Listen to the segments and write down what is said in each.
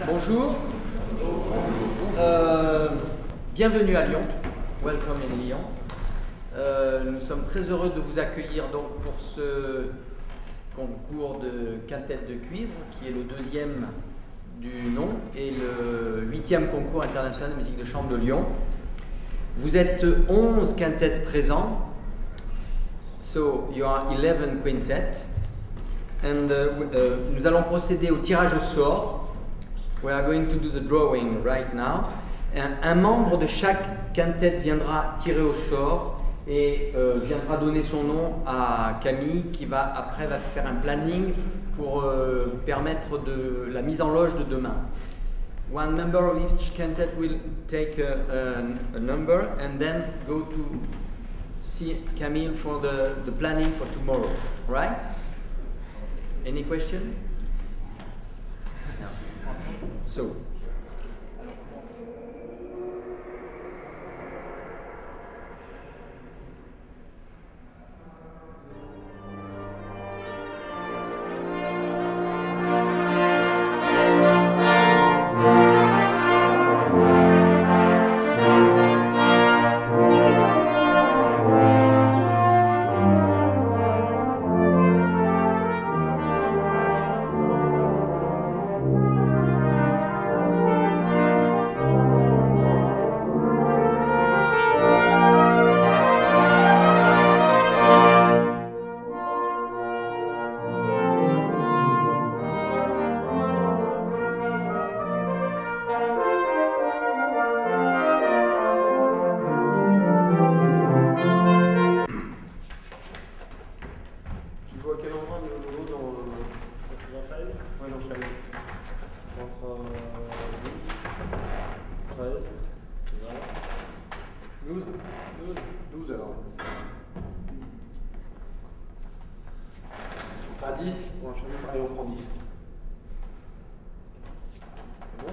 Bonjour. Bienvenue à Lyon. Welcome in Lyon. Nous sommes très heureux de vous accueillir donc pour ce concours de quintette de cuivre qui est le deuxième du nom et le 8e concours international de musique de chambre de Lyon. Vous êtes 11 quintettes présents. So you are 11 quintet. And nous allons procéder au tirage au sort. We are going to do the drawing right now. Un membre de chaque quintette viendra tirer au sort et viendra donner son nom à Camille qui va après faire un planning pour vous permettre de la mise en loge de demain. One member of each quintet will take a number and then go to see Camille for the planning for tomorrow, right? Any question? No. So. À 10, on prend 10. C'est bon ?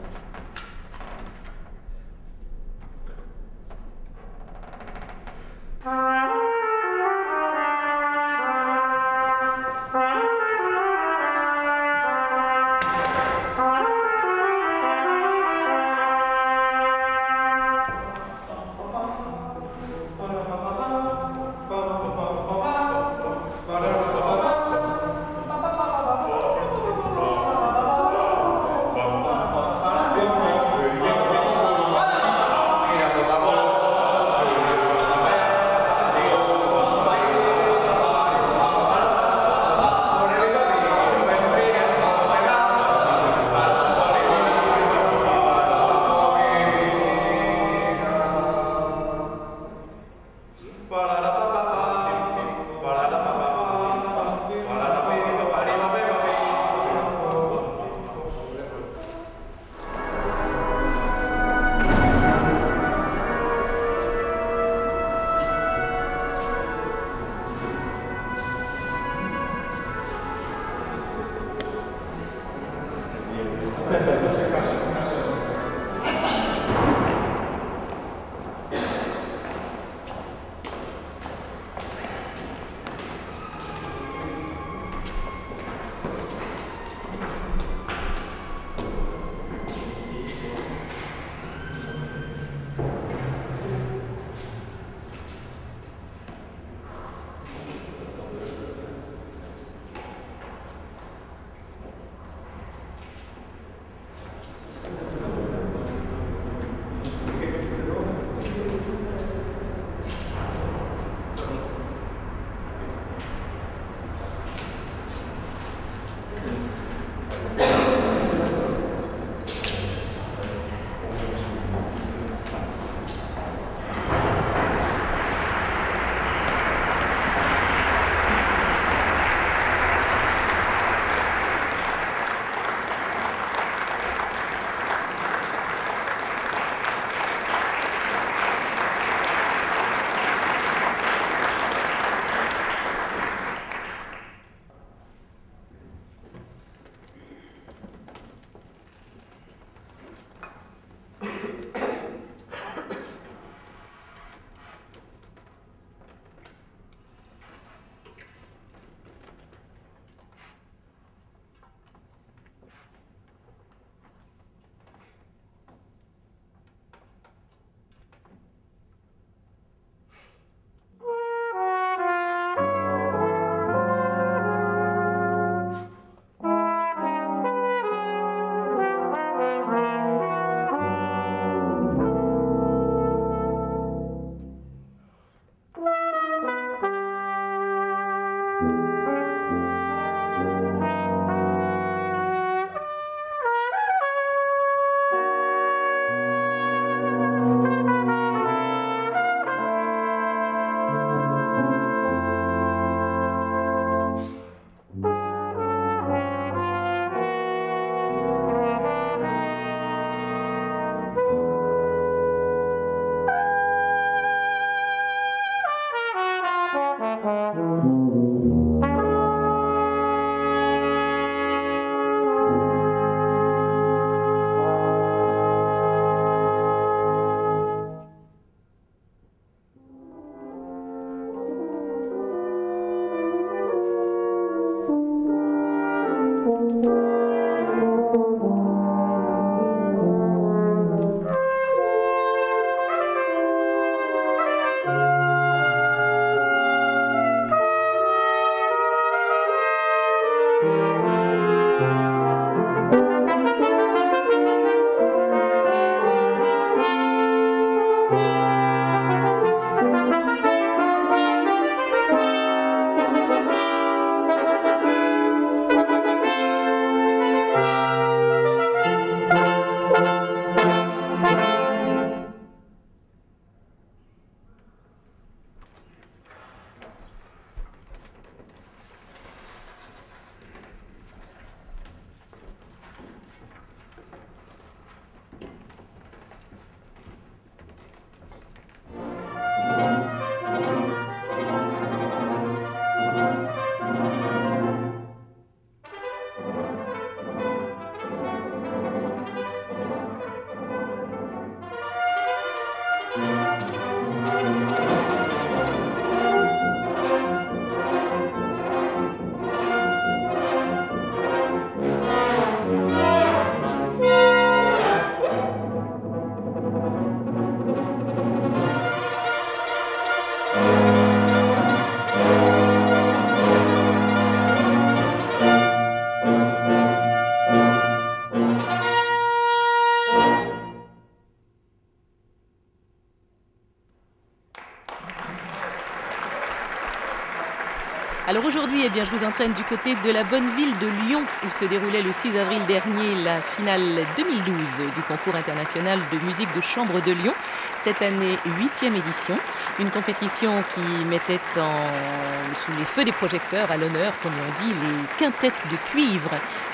aujourd'hui, eh bien, je vous entraîne du côté de la bonne ville de Lyon, où se déroulait le 6 avril dernier la finale 2012 du concours international de musique de chambre de Lyon. Cette année, 8e édition. Une compétition qui mettait sous les feux des projecteurs à l'honneur, comme on dit, les quintettes de cuivre.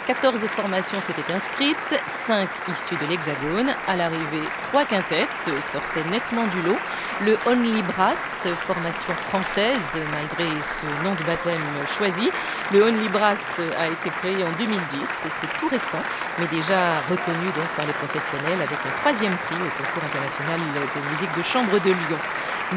14 formations s'étaient inscrites, 5 issues de l'Hexagone. À l'arrivée, 3 quintettes sortaient nettement du lot. Le Only Brass, formation française, malgré ce nom de baptême choisi. Le Only Brass a été créé en 2010, c'est tout récent, mais déjà reconnu donc par les professionnels avec un 3e prix au concours international de musique de chambre de Lyon.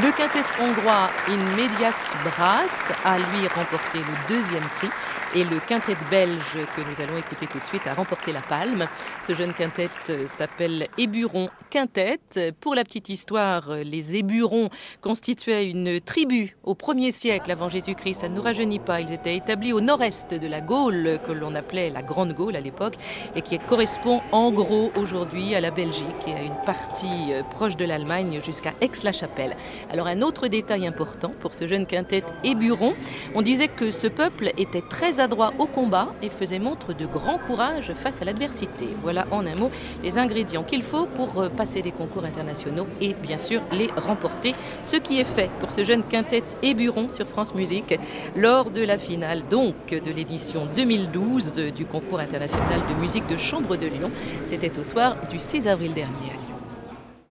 Le quintet hongrois In Medias Brass a lui remporté le 2e prix et le quintet belge que nous allons écouter tout de suite a remporté la palme. Ce jeune quintet s'appelle Éburon Quintet. Pour la petite histoire, les Éburons constituaient une tribu au 1er siècle avant Jésus-Christ. Ça ne nous rajeunit pas. Ils étaient établis au nord-est de la Gaule, que l'on appelait la Grande Gaule à l'époque, et qui correspond en gros aujourd'hui à la Belgique et à une partie proche de l'Allemagne jusqu'à Aix-la-Chapelle. Alors un autre détail important pour ce jeune quintet Éburon, on disait que ce peuple était très adroit au combat et faisait montre de grand courage face à l'adversité. Voilà en un mot les ingrédients qu'il faut pour passer des concours internationaux et bien sûr les remporter. Ce qui est fait pour ce jeune quintet Éburon sur France Musique lors de la finale donc de l'édition 2012 du concours international de musique de chambre de Lyon. C'était au soir du 6 avril dernier à Lyon.